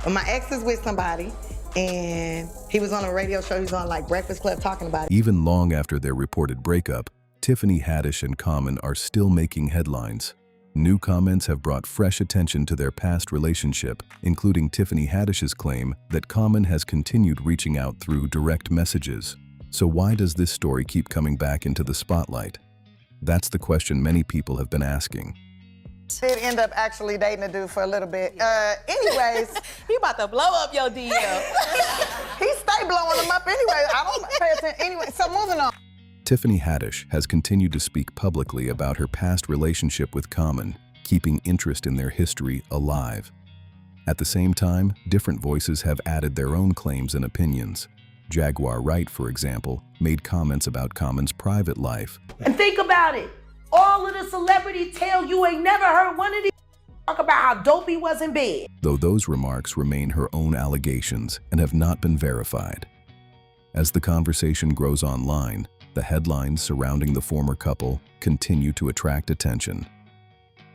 But my ex is with somebody, and he was on a radio show. He was on like Breakfast Club talking about it. Even long after their reported breakup, Tiffany Haddish and Common are still making headlines. New comments have brought fresh attention to their past relationship, including Tiffany Haddish's claim that Common has continued reaching out through direct messages. So why does this story keep coming back into the spotlight? That's the question many people have been asking. Did end up actually dating a dude for a little bit. Anyways. He about to blow up your DM. He stay blowing them up anyway. I don't pay attention anyway. So moving on. Tiffany Haddish has continued to speak publicly about her past relationship with Common, keeping interest in their history alive. At the same time, different voices have added their own claims and opinions. Jaguar Wright, for example, made comments about Common's private life. And think about it. All of the celebrity tale, you ain't never heard one of these talk about how dope he was in bed. Though those remarks remain her own allegations and have not been verified. As the conversation grows online, the headlines surrounding the former couple continue to attract attention.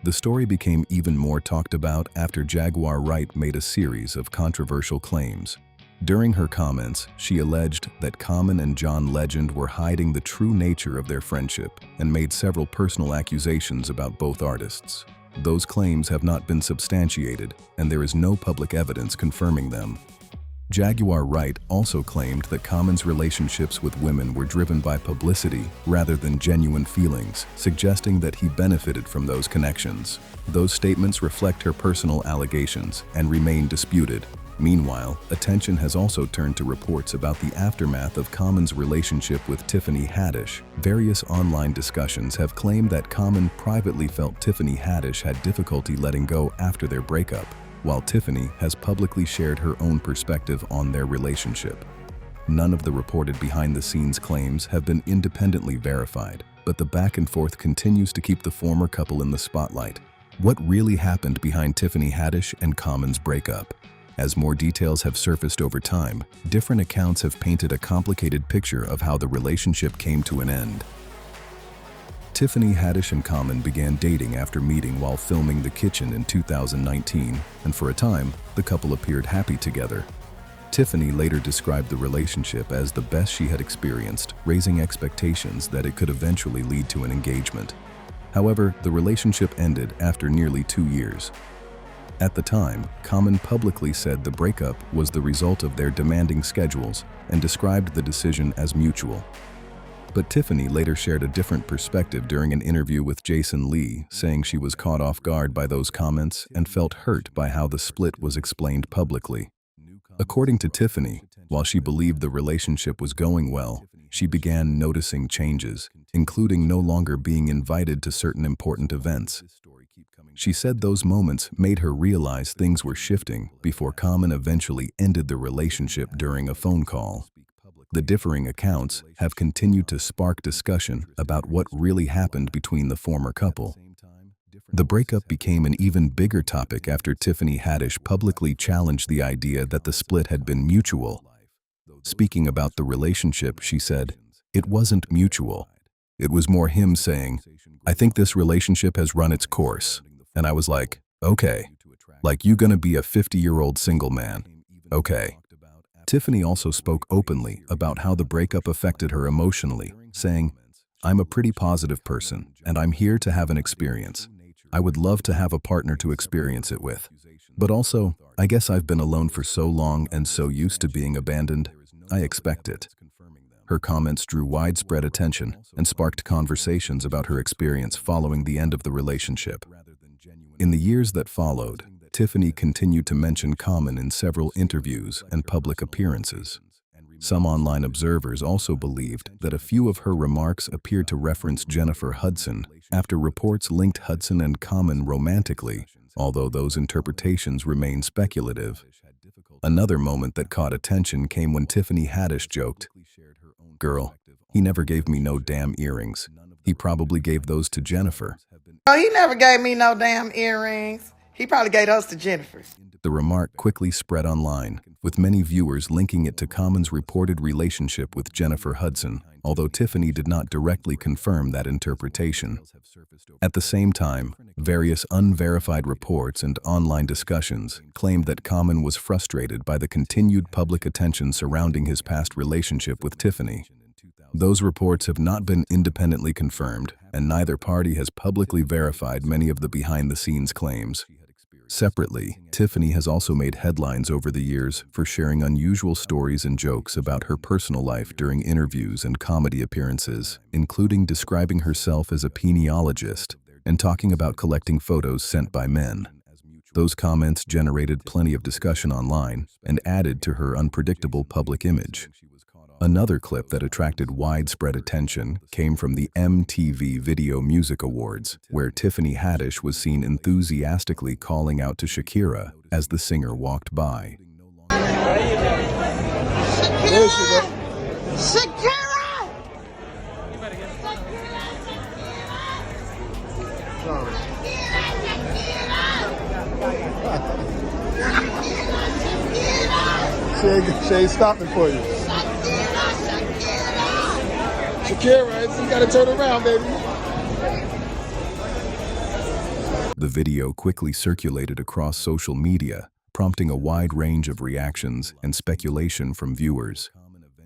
The story became even more talked about after Jaguar Wright made a series of controversial claims. During her comments, she alleged that Common and John Legend were hiding the true nature of their friendship and made several personal accusations about both artists. Those claims have not been substantiated, and there is no public evidence confirming them. Jaguar Wright also claimed that Common's relationships with women were driven by publicity rather than genuine feelings, suggesting that he benefited from those connections. Those statements reflect her personal allegations and remain disputed. Meanwhile, attention has also turned to reports about the aftermath of Common's relationship with Tiffany Haddish. Various online discussions have claimed that Common privately felt Tiffany Haddish had difficulty letting go after their breakup, while Tiffany has publicly shared her own perspective on their relationship. None of the reported behind-the-scenes claims have been independently verified, but the back and forth continues to keep the former couple in the spotlight. What really happened behind Tiffany Haddish and Common's breakup? As more details have surfaced over time, different accounts have painted a complicated picture of how the relationship came to an end. Tiffany Haddish and Common began dating after meeting while filming The Kitchen in 2019, and for a time, the couple appeared happy together. Tiffany later described the relationship as the best she had experienced, raising expectations that it could eventually lead to an engagement. However, the relationship ended after nearly 2 years. At the time, Common publicly said the breakup was the result of their demanding schedules and described the decision as mutual. But Tiffany later shared a different perspective during an interview with Jason Lee, saying she was caught off guard by those comments and felt hurt by how the split was explained publicly. According to Tiffany, while she believed the relationship was going well, she began noticing changes, including no longer being invited to certain important events. She said those moments made her realize things were shifting before Common eventually ended the relationship during a phone call. The differing accounts have continued to spark discussion about what really happened between the former couple. The breakup became an even bigger topic after Tiffany Haddish publicly challenged the idea that the split had been mutual. Speaking about the relationship, she said, "It wasn't mutual. It was more him saying, 'I think this relationship has run its course.' And I was like, okay, like you gonna be a 50-year-old single man. Okay." Tiffany also spoke openly about how the breakup affected her emotionally, saying, "I'm a pretty positive person, and I'm here to have an experience. I would love to have a partner to experience it with. But also, I guess I've been alone for so long and so used to being abandoned, I expect it." Her comments drew widespread attention and sparked conversations about her experience following the end of the relationship. In the years that followed, Tiffany continued to mention Common in several interviews and public appearances. Some online observers also believed that a few of her remarks appeared to reference Jennifer Hudson after reports linked Hudson and Common romantically, although those interpretations remain speculative. Another moment that caught attention came when Tiffany Haddish joked, "Girl, he never gave me no damn earrings. He probably gave those to Jennifer." Oh, he never gave me no damn earrings. He probably gave those to Jennifer. The remark quickly spread online, with many viewers linking it to Common's reported relationship with Jennifer Hudson, although Tiffany did not directly confirm that interpretation. At the same time, various unverified reports and online discussions claimed that Common was frustrated by the continued public attention surrounding his past relationship with Tiffany. Those reports have not been independently confirmed, and neither party has publicly verified many of the behind-the-scenes claims. Separately, Tiffany has also made headlines over the years for sharing unusual stories and jokes about her personal life during interviews and comedy appearances, including describing herself as a peniologist and talking about collecting photos sent by men. Those comments generated plenty of discussion online and added to her unpredictable public image. Another clip that attracted widespread attention came from the MTV Video Music Awards, where Tiffany Haddish was seen enthusiastically calling out to Shakira as the singer walked by. Shakira! She ain't stopping for you. Shakira, you gotta turn around, baby. The video quickly circulated across social media, prompting a wide range of reactions and speculation from viewers.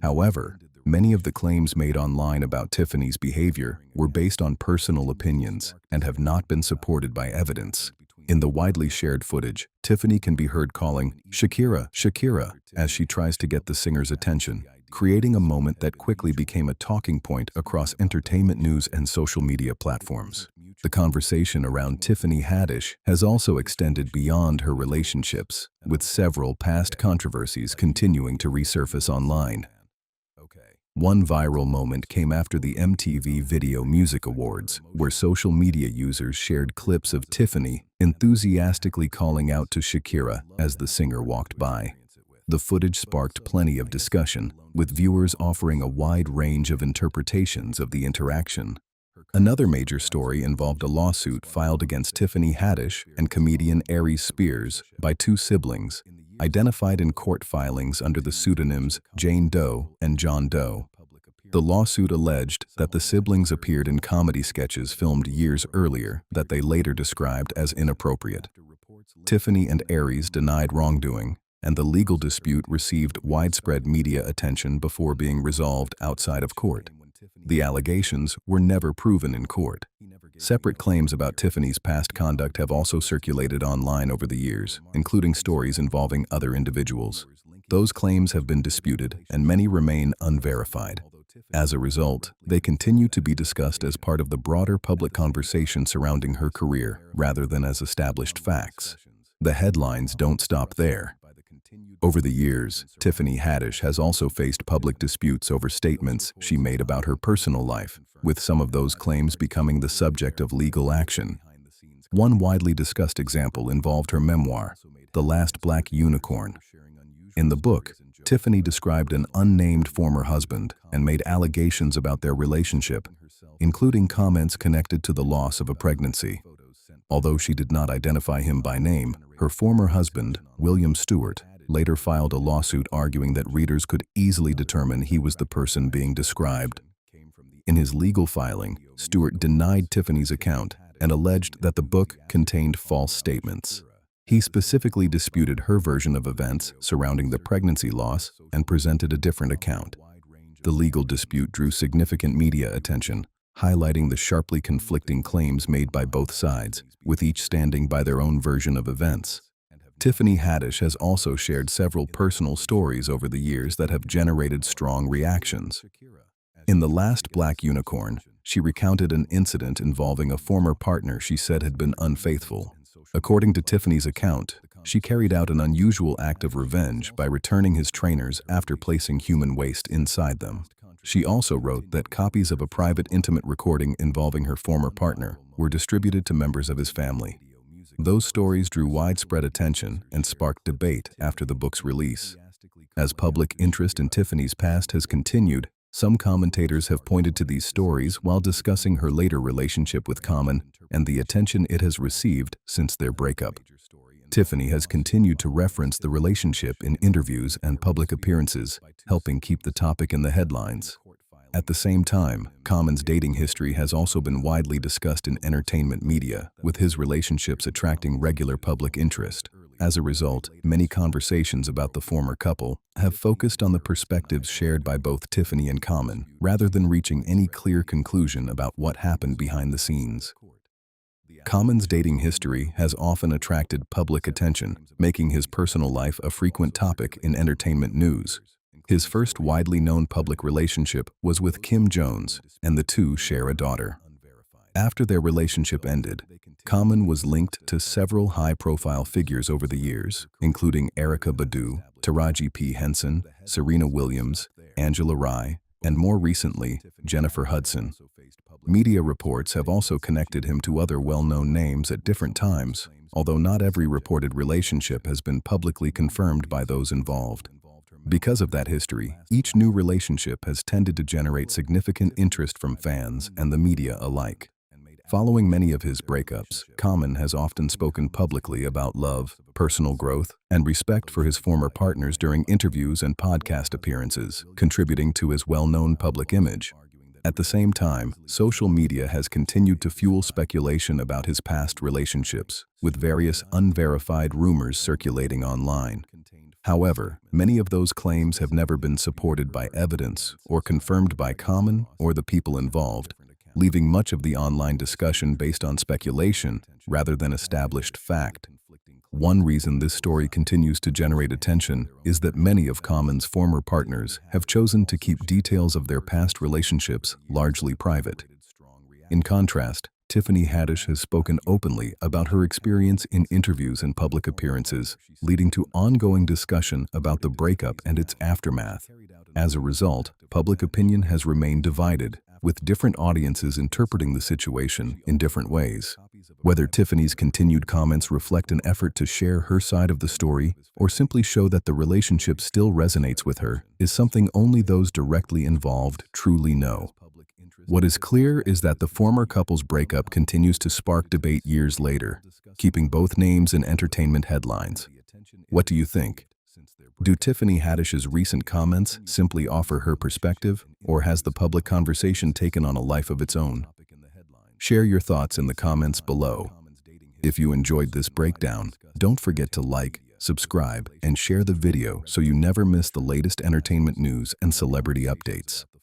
However, many of the claims made online about Tiffany's behavior were based on personal opinions and have not been supported by evidence. In the widely shared footage, Tiffany can be heard calling, "Shakira, Shakira," as she tries to get the singer's attention, creating a moment that quickly became a talking point across entertainment news and social media platforms. The conversation around Tiffany Haddish has also extended beyond her relationships, with several past controversies continuing to resurface online. One viral moment came after the MTV Video Music Awards, where social media users shared clips of Tiffany enthusiastically calling out to Shakira as the singer walked by. The footage sparked plenty of discussion, with viewers offering a wide range of interpretations of the interaction. Another major story involved a lawsuit filed against Tiffany Haddish and comedian Aries Spears by two siblings, identified in court filings under the pseudonyms Jane Doe and John Doe. The lawsuit alleged that the siblings appeared in comedy sketches filmed years earlier that they later described as inappropriate. Tiffany and Aries denied wrongdoing, and the legal dispute received widespread media attention before being resolved outside of court. The allegations were never proven in court. Separate claims about Tiffany's past conduct have also circulated online over the years, including stories involving other individuals. Those claims have been disputed, and many remain unverified. As a result, they continue to be discussed as part of the broader public conversation surrounding her career, rather than as established facts. The headlines don't stop there. Over the years, Tiffany Haddish has also faced public disputes over statements she made about her personal life, with some of those claims becoming the subject of legal action. One widely discussed example involved her memoir, The Last Black Unicorn. In the book, Tiffany described an unnamed former husband and made allegations about their relationship, including comments connected to the loss of a pregnancy. Although she did not identify him by name, her former husband, William Stewart, later filed a lawsuit arguing that readers could easily determine he was the person being described. In his legal filing, Stewart denied Tiffany's account and alleged that the book contained false statements. He specifically disputed her version of events surrounding the pregnancy loss and presented a different account. The legal dispute drew significant media attention, highlighting the sharply conflicting claims made by both sides, with each standing by their own version of events. Tiffany Haddish has also shared several personal stories over the years that have generated strong reactions. In The Last Black Unicorn, she recounted an incident involving a former partner she said had been unfaithful. According to Tiffany's account, she carried out an unusual act of revenge by returning his trainers after placing human waste inside them. She also wrote that copies of a private intimate recording involving her former partner were distributed to members of his family. Those stories drew widespread attention and sparked debate after the book's release. As public interest in Tiffany's past has continued, Some commentators have pointed to these stories while discussing her later relationship with Common and the attention it has received since their breakup. Tiffany has continued to reference the relationship in interviews and public appearances, helping keep the topic in the headlines. At the same time, Common's dating history has also been widely discussed in entertainment media, with his relationships attracting regular public interest. As a result, many conversations about the former couple have focused on the perspectives shared by both Tiffany and Common, rather than reaching any clear conclusion about what happened behind the scenes. Common's dating history has often attracted public attention, making his personal life a frequent topic in entertainment news. His first widely known public relationship was with Kim Jones, and the two share a daughter. After their relationship ended, Common was linked to several high-profile figures over the years, including Erykah Badu, Taraji P. Henson, Serena Williams, Angela Rye, and more recently, Jennifer Hudson. Media reports have also connected him to other well-known names at different times, although not every reported relationship has been publicly confirmed by those involved. Because of that history, each new relationship has tended to generate significant interest from fans and the media alike. Following many of his breakups, Common has often spoken publicly about love, personal growth, and respect for his former partners during interviews and podcast appearances, contributing to his well-known public image. At the same time, social media has continued to fuel speculation about his past relationships, with various unverified rumors circulating online. However, many of those claims have never been supported by evidence or confirmed by Common or the people involved, leaving much of the online discussion based on speculation rather than established fact. One reason this story continues to generate attention is that many of Common's former partners have chosen to keep details of their past relationships largely private. In contrast, Tiffany Haddish has spoken openly about her experience in interviews and public appearances, leading to ongoing discussion about the breakup and its aftermath. As a result, public opinion has remained divided, with different audiences interpreting the situation in different ways. Whether Tiffany's continued comments reflect an effort to share her side of the story or simply show that the relationship still resonates with her is something only those directly involved truly know. What is clear is that the former couple's breakup continues to spark debate years later, keeping both names in entertainment headlines. What do you think? Do Tiffany Haddish's recent comments simply offer her perspective, or has the public conversation taken on a life of its own? Share your thoughts in the comments below. If you enjoyed this breakdown, don't forget to like, subscribe, and share the video so you never miss the latest entertainment news and celebrity updates.